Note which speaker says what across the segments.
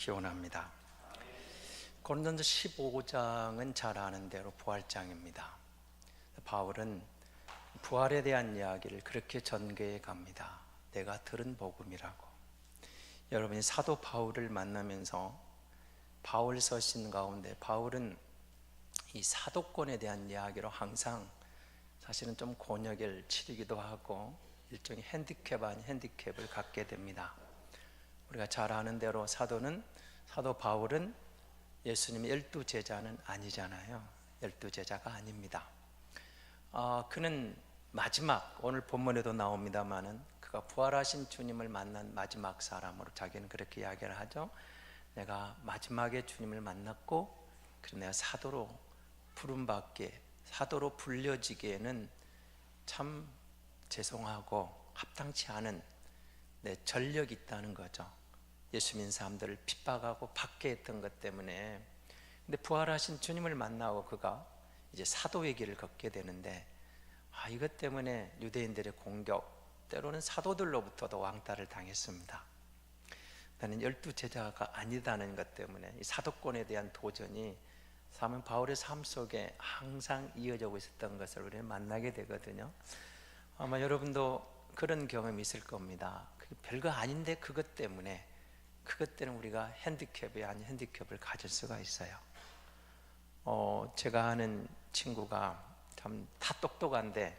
Speaker 1: 기원합니다. 고린도전서 15장은 잘 아는 대로 부활장입니다. 바울은 부활에 대한 이야기를 그렇게 전개해 갑니다. 내가 들은 복음이라고. 여러분이 사도 바울을 만나면서 바울 서신 가운데 바울은 이 사도권에 대한 이야기로 항상 사실은 좀 곤욕을 치르기도 하고 일종의 핸디캡 아닌 핸디캡을 갖게 됩니다. 우리가 잘 아는 대로 사도 바울은 예수님의 12제자는 아니잖아요. 12제자가 아닙니다. 그는 마지막, 오늘 본문에도 나옵니다마는 그가 부활하신 주님을 만난 마지막 사람으로 자기는 그렇게 이야기를 하죠. 내가 마지막에 주님을 만났고 그래서 내가 사도로 부름받기에, 사도로 불려지기에는 참 죄송하고 합당치 않은 내 전력이 있다는 거죠. 예수 믿는 사람들을 핍박하고 받게 했던 것 때문에. 근데 부활하신 주님을 만나고 그가 이제 사도의 길을 걷게 되는데 이것 때문에 유대인들의 공격, 때로는 사도들로부터도 왕따를 당했습니다. 나는 12제자가 아니다는 것 때문에 이 사도권에 대한 도전이 사면 바울의 삶 속에 항상 이어져 있었던 것을 우리는 만나게 되거든요. 아마 여러분도 그런 경험이 있을 겁니다. 별거 아닌데 그것 때문에 우리가 핸디캡이 아닌 핸디캡을 가질 수가 있어요. 제가 아는 친구가 참 다 똑똑한데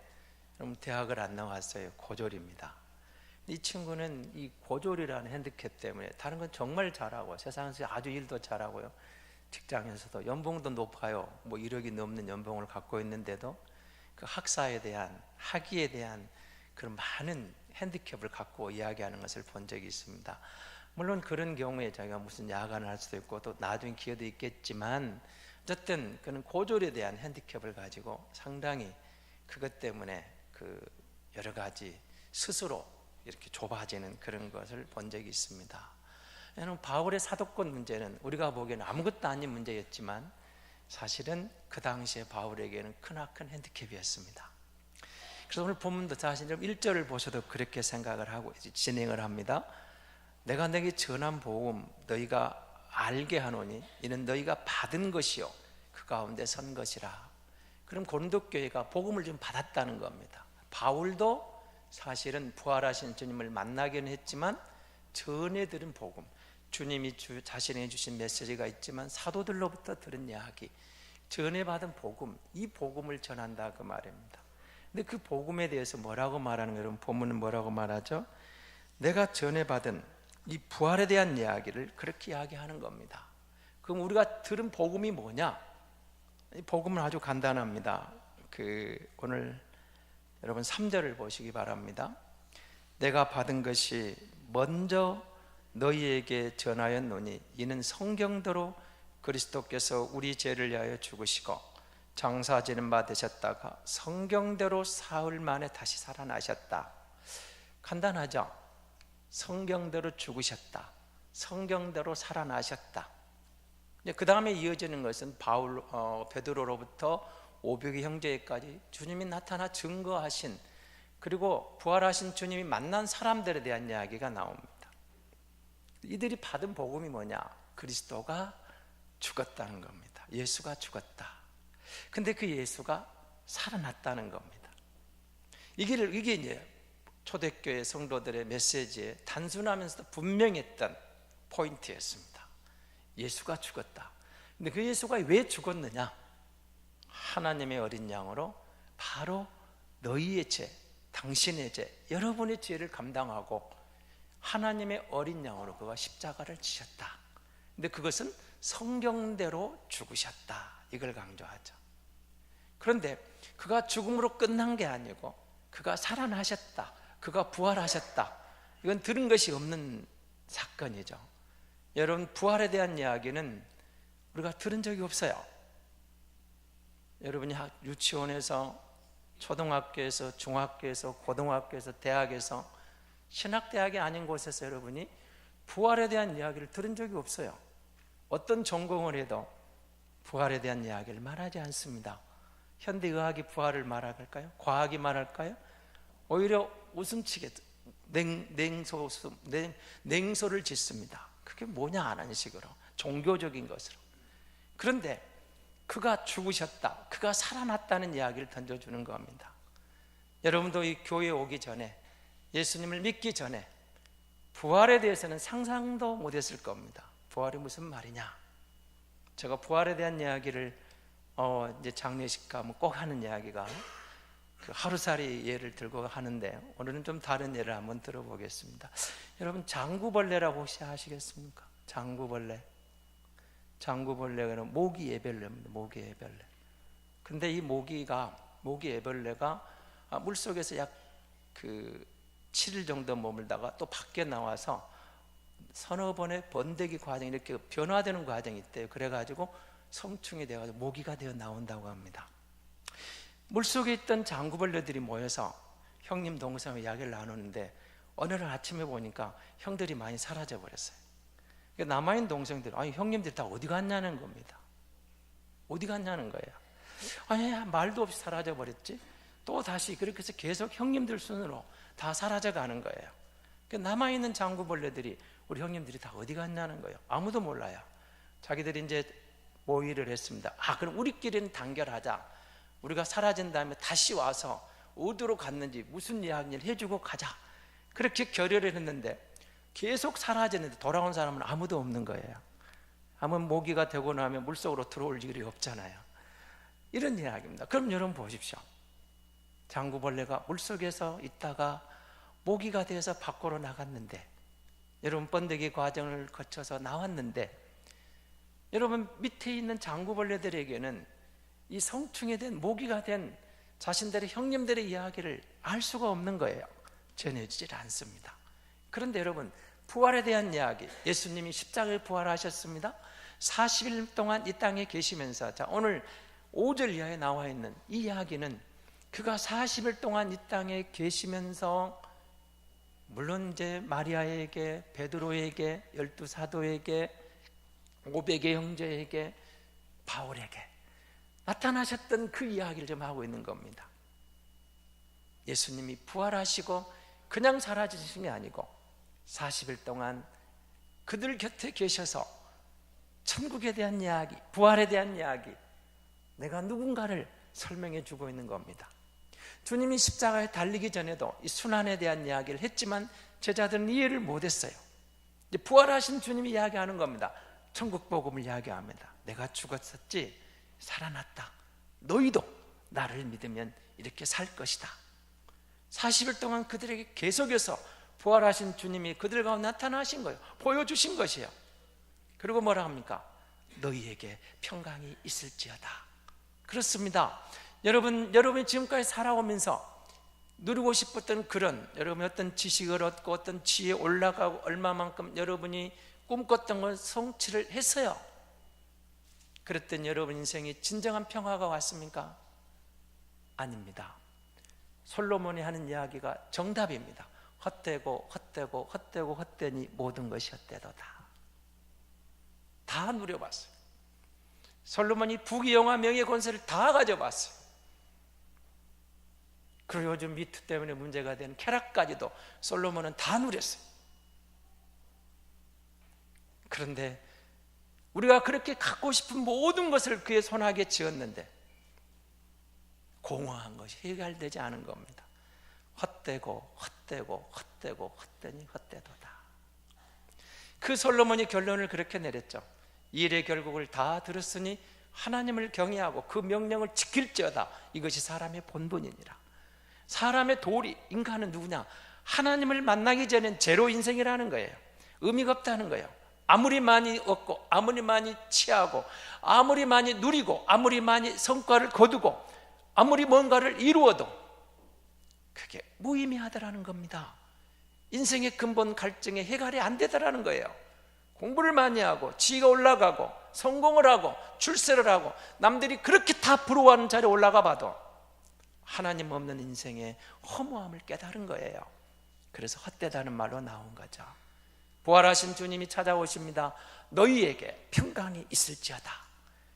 Speaker 1: 대학을 안 나왔어요. 고졸입니다. 이 친구는 이 고졸이라는 핸디캡 때문에 다른 건 정말 잘하고 세상에서 아주 일도 잘하고요, 직장에서도 연봉도 높아요. 1억이 넘는 연봉을 갖고 있는데도 그 학사에 대한, 학위에 대한 그런 많은 핸디캡을 갖고 이야기하는 것을 본 적이 있습니다. 물론 그런 경우에 자기가 무슨 야간을 할 수도 있고 또 나중에 기회도 있겠지만 어쨌든 그는 고졸에 대한 핸디캡을 가지고 상당히 그것 때문에 여러 가지 스스로 이렇게 좁아지는 그런 것을 본 적이 있습니다. 왜냐하면 바울의 사도권 문제는 우리가 보기에는 아무것도 아닌 문제였지만 사실은 그 당시에 바울에게는 크나큰 핸디캡이었습니다. 그래서 오늘 본문도 사실 1절을 보셔도 그렇게 생각을 하고 진행을 합니다. 내가 너에게 전한 복음 너희가 알게 하노니 이는 너희가 받은 것이요 그 가운데 선 것이라. 그럼 고린도 교회가 복음을 좀 받았다는 겁니다. 바울도 사실은 부활하신 주님을 만나기는 했지만 전에 들은 복음, 주님이 자신에게 주신 메시지가 있지만 사도들로부터 들은 이야기, 전에 받은 복음, 이 복음을 전한다 그 말입니다. 근데 그 복음에 대해서 뭐라고 말하는 거예요? 여러분 본문은 뭐라고 말하죠? 내가 전에 받은 이 부활에 대한 이야기를 그렇게 이야기하는 겁니다. 그럼 우리가 들은 복음이 뭐냐? 이 복음은 아주 간단합니다. 오늘 여러분 3절을 보시기 바랍니다. 내가 받은 것이 먼저 너희에게 전하였노니 이는 성경대로 그리스도께서 우리 죄를 위하여 죽으시고 장사 지는 바 되셨다가 성경대로 사흘 만에 다시 살아나셨다. 간단하죠? 성경대로 죽으셨다, 성경대로 살아나셨다. 그 다음에 이어지는 것은 베드로로부터 500의 형제까지 주님이 나타나 증거하신, 그리고 부활하신 주님이 만난 사람들에 대한 이야기가 나옵니다. 이들이 받은 복음이 뭐냐? 그리스도가 죽었다는 겁니다. 예수가 죽었다. 근데 그 예수가 살아났다는 겁니다. 이게 이제 초대교회 성도들의 메시지에 단순하면서도 분명했던 포인트였습니다. 예수가 죽었다. 근데 그 예수가 왜 죽었느냐? 하나님의 어린 양으로 바로 너희의 죄, 당신의 죄, 여러분의 죄를 감당하고 하나님의 어린 양으로 그가 십자가를 지셨다. 근데 그것은 성경대로 죽으셨다, 이걸 강조하죠. 그런데 그가 죽음으로 끝난 게 아니고 그가 살아나셨다, 그가 부활하셨다, 이건 들은 것이 없는 사건이죠. 여러분 부활에 대한 이야기는 우리가 들은 적이 없어요. 여러분이 유치원에서, 초등학교에서, 중학교에서, 고등학교에서, 대학에서, 신학대학이 아닌 곳에서 여러분이 부활에 대한 이야기를 들은 적이 없어요. 어떤 전공을 해도 부활에 대한 이야기를 말하지 않습니다. 현대의학이 부활을 말할까요? 과학이 말할까요? 오히려 웃음치게 냉소를 짓습니다. 그게 뭐냐 하는 식으로, 종교적인 것으로. 그런데 그가 죽으셨다, 그가 살아났다는 이야기를 던져주는 겁니다. 여러분도 이 교회에 오기 전에, 예수님을 믿기 전에 부활에 대해서는 상상도 못했을 겁니다. 부활이 무슨 말이냐. 제가 부활에 대한 이야기를 이제 장례식 가면 꼭 하는 이야기가 그 하루살이 예를 들고 하는데, 오늘은 좀 다른 예를 한번 들어보겠습니다. 여러분, 장구벌레라고 혹시 아시겠습니까? 장구벌레. 장구벌레는 모기 애벌레입니다. 모기 애벌레. 근데 이 모기 애벌레가 물속에서 약 7일 정도 머물다가 또 밖에 나와서 서너 번의 번데기 과정이 이렇게 변화되는 과정이 있대요. 그래가지고 성충이 돼가지고 모기가 되어 나온다고 합니다. 물속에 있던 장구벌레들이 모여서 형님 동생의 이야기를 나누는데, 어느 날 아침에 보니까 형들이 많이 사라져 버렸어요. 남아있는 동생들, 아니 형님들이 다 어디 갔냐는 겁니다. 어디 갔냐는 거예요. 아니 말도 없이 사라져 버렸지. 또 다시 그렇게 해서 계속 형님들 순으로 다 사라져 가는 거예요. 남아있는 장구벌레들이 우리 형님들이 다 어디 갔냐는 거예요. 아무도 몰라요. 자기들이 이제 모의를 했습니다. 그럼 우리끼리는 단결하자. 우리가 사라진 다음에 다시 와서 어디로 갔는지 무슨 이야기를 해주고 가자. 그렇게 결의를 했는데 계속 사라졌는데 돌아온 사람은 아무도 없는 거예요. 아무 모기가 되고 나면 물속으로 들어올 일이 없잖아요. 이런 이야기입니다. 그럼 여러분 보십시오. 장구벌레가 물속에서 있다가 모기가 되어서 밖으로 나갔는데, 여러분 번데기 과정을 거쳐서 나왔는데, 여러분 밑에 있는 장구벌레들에게는 이 성충이 된 모기가 된 자신들의 형님들의 이야기를 알 수가 없는 거예요. 전해지질 않습니다. 그런데 여러분, 부활에 대한 이야기, 예수님이 십자가에 부활하셨습니다. 40일 동안 이 땅에 계시면서, 오늘 5절 이하에 나와 있는 이 이야기는 그가 40일 동안 이 땅에 계시면서, 물론 이제 마리아에게, 베드로에게, 12사도에게, 500의 형제에게, 바울에게 나타나셨던 그 이야기를 좀 하고 있는 겁니다. 예수님이 부활하시고 그냥 사라지신 게 아니고 40일 동안 그들 곁에 계셔서 천국에 대한 이야기, 부활에 대한 이야기, 내가 누군가를 설명해 주고 있는 겁니다. 주님이 십자가에 달리기 전에도 이 순환에 대한 이야기를 했지만 제자들은 이해를 못했어요. 이제 부활하신 주님이 이야기하는 겁니다. 천국 복음을 이야기합니다. 내가 죽었었지, 살아났다. 너희도 나를 믿으면 이렇게 살 것이다. 40일 동안 그들에게 계속해서 부활하신 주님이 그들 가운데 나타나신 거예요. 보여주신 것이에요. 그리고 뭐라 합니까? 너희에게 평강이 있을지어다. 그렇습니다. 여러분이 지금까지 살아오면서 누리고 싶었던 그런, 여러분이 어떤 지식을 얻고 어떤 지혜에 올라가고 얼마만큼 여러분이 꿈꿨던 걸 성취를 했어요. 그랬더니 여러분 인생에 진정한 평화가 왔습니까? 아닙니다. 솔로몬이 하는 이야기가 정답입니다. 헛되고 헛되고 헛되고 헛되니 모든 것이 헛되도다. 다 누려봤어요. 솔로몬이 부귀영화 명예 권세를 다 가져봤어요. 그리고 요즘 미투 때문에 문제가 된 쾌락까지도 솔로몬은 다 누렸어요. 그런데 우리가 그렇게 갖고 싶은 모든 것을 그의 손아귀에 지었는데 공허한 것이 해결되지 않은 겁니다. 헛되고 헛되고 헛되고 헛되니 헛되도다. 그 솔로몬이 결론을 그렇게 내렸죠. 일의 결국을 다 들었으니 하나님을 경외하고 그 명령을 지킬지어다. 이것이 사람의 본분이니라. 사람의 도리, 인간은 누구냐? 하나님을 만나기 전엔 제로 인생이라는 거예요. 의미가 없다는 거예요. 아무리 많이 얻고 아무리 많이 취하고 아무리 많이 누리고 아무리 많이 성과를 거두고 아무리 뭔가를 이루어도 그게 무의미하다라는 겁니다. 인생의 근본 갈증에 해결이 안 되더라는 거예요. 공부를 많이 하고 지위가 올라가고 성공을 하고 출세를 하고 남들이 그렇게 다 부러워하는 자리에 올라가 봐도 하나님 없는 인생의 허무함을 깨달은 거예요. 그래서 헛되다는 말로 나온 거죠. 부활하신 주님이 찾아오십니다. 너희에게 평강이 있을지어다.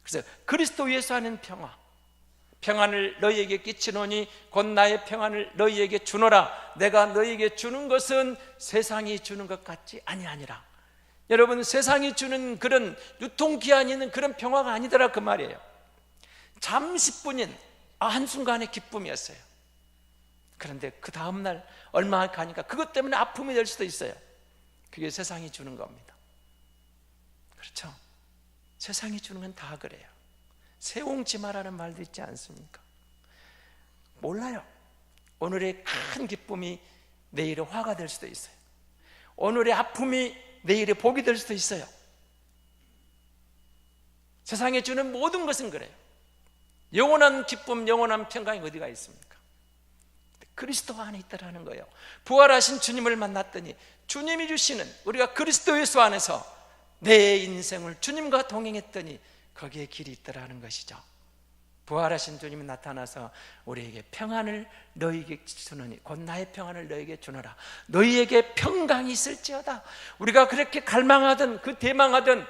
Speaker 1: 그래서 그리스도 예수 안에 평화, 평안을 너희에게 끼치노니 곧 나의 평안을 너희에게 주노라. 내가 너희에게 주는 것은 세상이 주는 것 같지 아니하니라. 여러분, 세상이 주는 그런 유통기한이 있는 그런 평화가 아니더라 그 말이에요. 잠시뿐인 한순간의 기쁨이었어요. 그런데 그 다음날 얼마 가니까 그것 때문에 아픔이 될 수도 있어요. 그게 세상이 주는 겁니다. 그렇죠? 세상이 주는 건 다 그래요. 세옹지마라는 말도 있지 않습니까? 몰라요. 오늘의 큰 기쁨이 내일의 화가 될 수도 있어요. 오늘의 아픔이 내일의 복이 될 수도 있어요. 세상에 주는 모든 것은 그래요. 영원한 기쁨, 영원한 평강이 어디가 있습니까? 그리스도 안에 있다라는 거예요. 부활하신 주님을 만났더니 주님이 주시는, 우리가 그리스도 예수 안에서 내 인생을 주님과 동행했더니 거기에 길이 있다라는 것이죠. 부활하신 주님이 나타나서 우리에게 평안을 너희에게 주노니 곧 나의 평안을 너희에게 주노라. 너희에게 평강이 있을지어다. 우리가 그렇게 갈망하던, 그 대망하던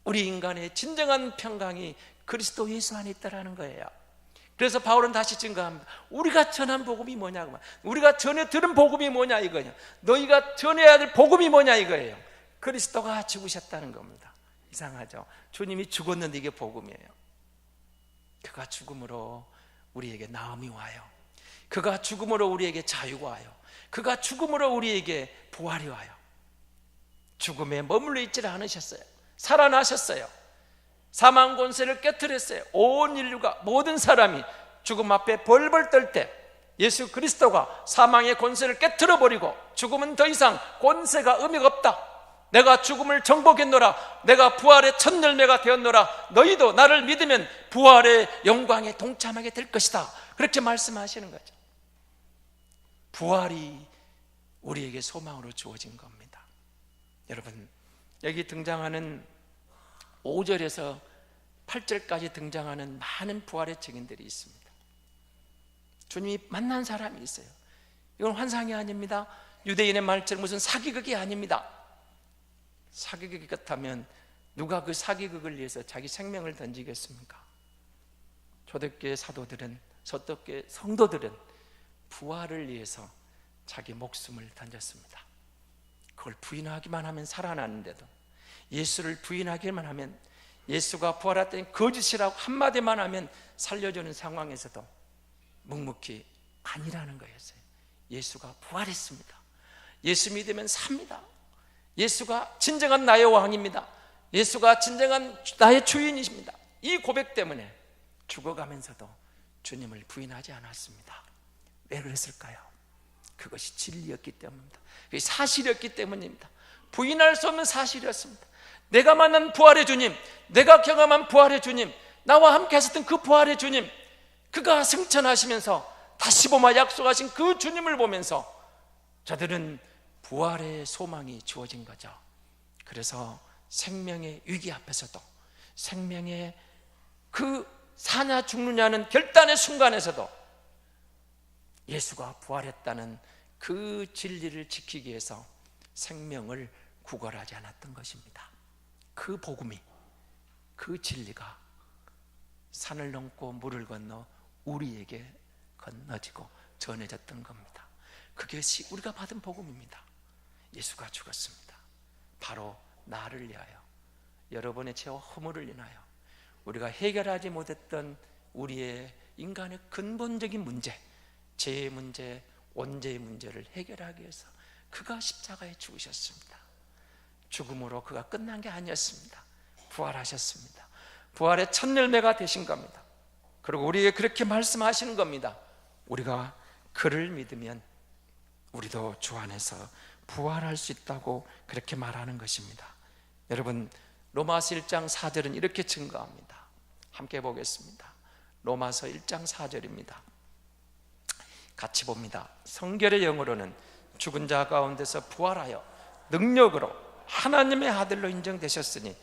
Speaker 1: 우리 인간의 진정한 평강이 그리스도 예수 안에 있다라는 거예요. 그래서 바울은 다시 증거합니다. 우리가 전한 복음이 뭐냐고, 우리가 전해 들은 복음이 뭐냐 이거냐, 너희가 전해야 될 복음이 뭐냐 이거예요. 그리스도가 죽으셨다는 겁니다. 이상하죠? 주님이 죽었는데 이게 복음이에요. 그가 죽음으로 우리에게 나음이 와요. 그가 죽음으로 우리에게 자유가 와요. 그가 죽음으로 우리에게 부활이 와요. 죽음에 머물러 있지를 않으셨어요. 살아나셨어요. 사망 권세를 깨뜨렸어요. 온 인류가, 모든 사람이 죽음 앞에 벌벌 떨 때 예수 그리스도가 사망의 권세를 깨뜨려 버리고 죽음은 더 이상 권세가 의미가 없다. 내가 죽음을 정복했노라. 내가 부활의 첫 열매가 되었노라. 너희도 나를 믿으면 부활의 영광에 동참하게 될 것이다. 그렇게 말씀하시는 거죠. 부활이 우리에게 소망으로 주어진 겁니다. 여러분, 여기 등장하는 5절에서 8절까지 등장하는 많은 부활의 증인들이 있습니다. 주님이 만난 사람이 있어요. 이건 환상이 아닙니다. 유대인의 말처럼 무슨 사기극이 아닙니다. 사기극 같다면 누가 그 사기극을 위해서 자기 생명을 던지겠습니까? 초대교회 사도들은, 서독교회 성도들은 부활을 위해서 자기 목숨을 던졌습니다. 그걸 부인하기만 하면 살아나는데도, 예수를 부인하기만 하면, 예수가 부활했더니 거짓이라고 한마디만 하면 살려주는 상황에서도 묵묵히 아니라는 거였어요. 예수가 부활했습니다. 예수 믿으면 삽니다. 예수가 진정한 나의 왕입니다. 예수가 진정한 나의 주인이십니다. 이 고백 때문에 죽어가면서도 주님을 부인하지 않았습니다. 왜 그랬을까요? 그것이 진리였기 때문입니다. 그것이 사실이었기 때문입니다. 부인할 수 없는 사실이었습니다. 내가 만난 부활의 주님, 내가 경험한 부활의 주님, 나와 함께 하셨던 그 부활의 주님, 그가 승천하시면서 다시 보마 약속하신 그 주님을 보면서 저들은 부활의 소망이 주어진 거죠. 그래서 생명의 위기 앞에서도, 생명의 그 사냐 죽느냐는 결단의 순간에서도 예수가 부활했다는 그 진리를 지키기 위해서 생명을 구걸하지 않았던 것입니다. 그 복음이, 그 진리가 산을 넘고 물을 건너 우리에게 건너지고 전해졌던 겁니다. 그것이 우리가 받은 복음입니다. 예수가 죽었습니다. 바로 나를 위하여, 여러분의 죄와 허물을 인하여, 우리가 해결하지 못했던 우리의 인간의 근본적인 문제, 죄의 문제, 원죄의 문제를 해결하기 위해서 그가 십자가에 죽으셨습니다. 죽음으로 그가 끝난 게 아니었습니다. 부활하셨습니다. 부활의 첫 열매가 되신 겁니다. 그리고 우리에게 그렇게 말씀하시는 겁니다. 우리가 그를 믿으면 우리도 주 안에서 부활할 수 있다고 그렇게 말하는 것입니다. 여러분, 로마서 1장 4절은 이렇게 증거합니다. 함께 보겠습니다. 로마서 1장 4절입니다. 같이 봅니다. 성결의 영으로는 죽은 자 가운데서 부활하여 능력으로 하나님의 아들로 인정되셨으니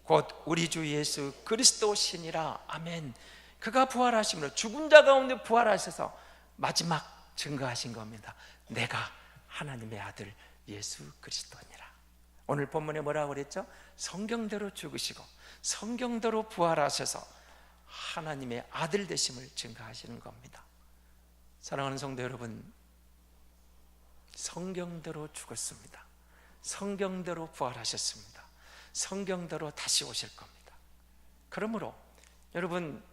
Speaker 1: 곧 우리 주 예수 그리스도시니라. 아멘. 그가 부활하심으로 죽은 자 가운데 부활하셔서 마지막 증거하신 겁니다. 내가 하나님의 아들 예수 그리스도니라. 오늘 본문에 뭐라고 그랬죠? 성경대로 죽으시고 성경대로 부활하셔서 하나님의 아들 되심을 증거하시는 겁니다. 사랑하는 성도 여러분, 성경대로 죽었습니다. 성경대로 부활하셨습니다. 성경대로 다시 오실 겁니다. 그러므로 여러분,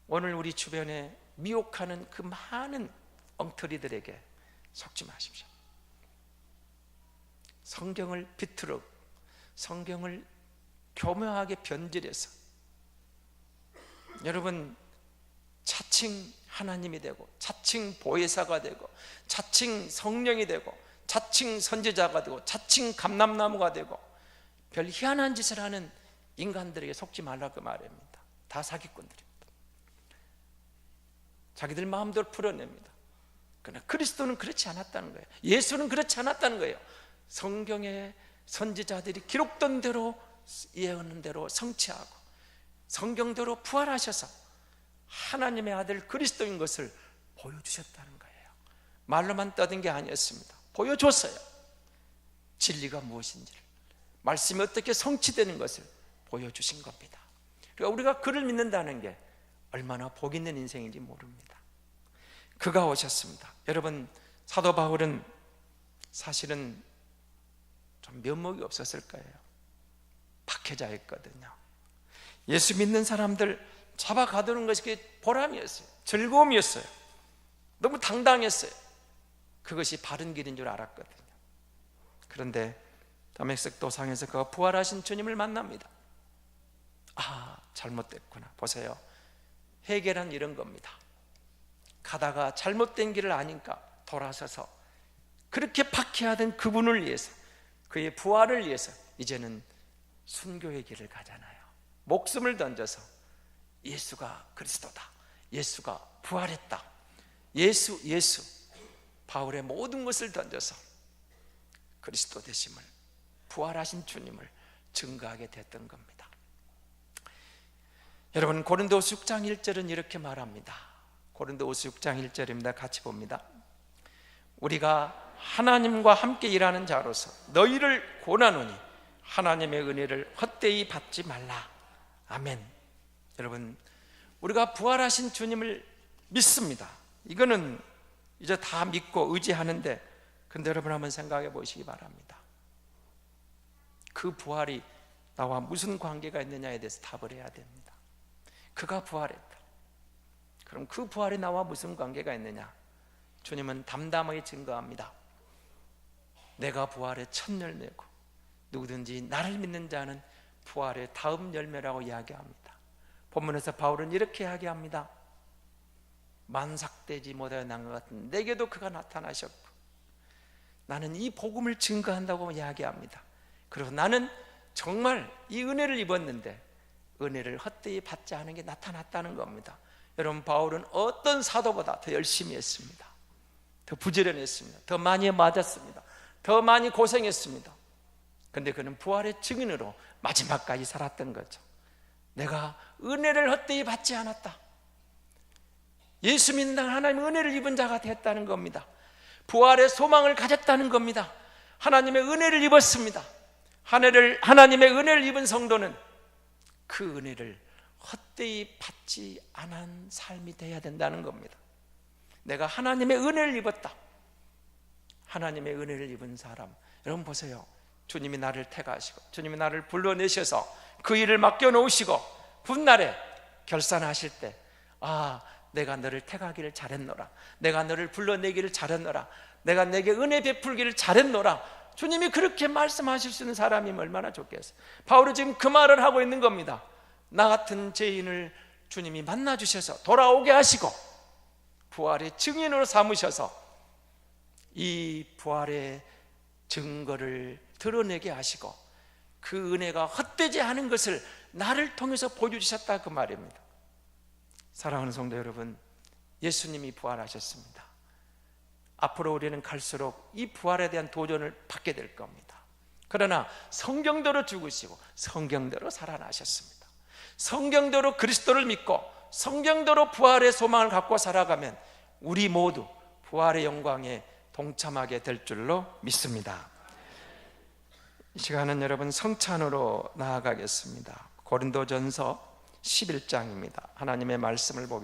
Speaker 1: 오늘 우리 주변에 미혹하는 그 많은 엉터리들에게 속지 마십시오. 성경을 비틀어, 성경을 교묘하게 변질해서 여러분 자칭 하나님이 되고, 자칭 보혜사가 되고, 자칭 성령이 되고, 자칭 선지자가 되고, 자칭 감람나무가 되고, 별 희한한 짓을 하는 인간들에게 속지 말라고 말입니다. 다 사기꾼들입니다. 자기들 마음대로 풀어냅니다. 그러나 그리스도는 그렇지 않았다는 거예요. 예수는 그렇지 않았다는 거예요. 성경의 선지자들이 기록된 대로, 예언한 대로 성취하고 성경대로 부활하셔서 하나님의 아들 그리스도인 것을 보여주셨다는 거예요. 말로만 떠든 게 아니었습니다. 보여줬어요. 진리가 무엇인지를, 말씀이 어떻게 성취되는 것을 보여주신 겁니다. 그러니까 우리가 그를 믿는다는 게 얼마나 복 있는 인생인지 모릅니다. 그가 오셨습니다. 여러분, 사도 바울은 사실은 좀 면목이 없었을 거예요. 박해자였거든요. 예수 믿는 사람들 잡아가두는 것이 보람이었어요. 즐거움이었어요. 너무 당당했어요. 그것이 바른 길인 줄 알았거든요. 그런데 다메섹 도상에서 그가 부활하신 주님을 만납니다. 아, 잘못됐구나. 보세요. 회개란 이런 겁니다. 가다가 잘못된 길을 아니까 돌아서서 그렇게 박해하던 그분을 위해서, 그의 부활을 위해서 이제는 순교의 길을 가잖아요. 목숨을 던져서 예수가 그리스도다, 예수가 부활했다, 예수 바울의 모든 것을 던져서 그리스도 되심을, 부활하신 주님을 증거하게 됐던 겁니다. 여러분, 고린도후서 6장 1절은 이렇게 말합니다. 고린도후서 6장 1절입니다. 같이 봅니다. 우리가 하나님과 함께 일하는 자로서 너희를 권하노니 하나님의 은혜를 헛되이 받지 말라. 아멘. 여러분, 우리가 부활하신 주님을 믿습니다. 이거는 이제 다 믿고 의지하는데, 근데 여러분 한번 생각해 보시기 바랍니다. 그 부활이 나와 무슨 관계가 있느냐에 대해서 답을 해야 됩니다. 그가 부활했다. 그럼 그 부활이 나와 무슨 관계가 있느냐? 주님은 담담하게 증거합니다. 내가 부활의 첫 열매고 누구든지 나를 믿는 자는 부활의 다음 열매라고 이야기합니다. 본문에서 바울은 이렇게 이야기합니다. 만삭되지 못하여 난 것 같은 내게도 그가 나타나셨고, 나는 이 복음을 증거한다고 이야기합니다. 그리고 나는 정말 이 은혜를 입었는데 은혜를 헛되이 받지 않은 게 나타났다는 겁니다. 여러분, 바울은 어떤 사도보다 더 열심히 했습니다. 더 부지런했습니다. 더 많이 맞았습니다. 더 많이 고생했습니다. 그런데 그는 부활의 증인으로 마지막까지 살았던 거죠. 내가 은혜를 헛되이 받지 않았다. 예수 믿는 하나님의 은혜를 입은 자가 됐다는 겁니다. 부활의 소망을 가졌다는 겁니다. 하나님의 은혜를 입었습니다. 하나님의 은혜를 입은 성도는 그 은혜를 헛되이 받지 않은 삶이 되어야 된다는 겁니다. 내가 하나님의 은혜를 입었다. 하나님의 은혜를 입은 사람, 여러분 보세요. 주님이 나를 택하시고 주님이 나를 불러내셔서 그 일을 맡겨놓으시고 훗날에 결산하실 때, 아, 내가 너를 택하기를 잘했노라, 내가 너를 불러내기를 잘했노라, 내가 내게 은혜 베풀기를 잘했노라, 주님이 그렇게 말씀하실 수 있는 사람이면 얼마나 좋겠어요. 바울은 지금 그 말을 하고 있는 겁니다. 나 같은 죄인을 주님이 만나주셔서 돌아오게 하시고 부활의 증인으로 삼으셔서 이 부활의 증거를 드러내게 하시고 그 은혜가 헛되지 않은 것을 나를 통해서 보여주셨다, 그 말입니다. 사랑하는 성도 여러분, 예수님이 부활하셨습니다. 앞으로 우리는 갈수록 이 부활에 대한 도전을 받게 될 겁니다. 그러나 성경대로 죽으시고 성경대로 살아나셨습니다. 성경대로 그리스도를 믿고 성경대로 부활의 소망을 갖고 살아가면 우리 모두 부활의 영광에 동참하게 될 줄로 믿습니다. 이 시간은 여러분 성찬으로 나아가겠습니다. 고린도전서 11장입니다. 하나님의 말씀을 보겠습니다.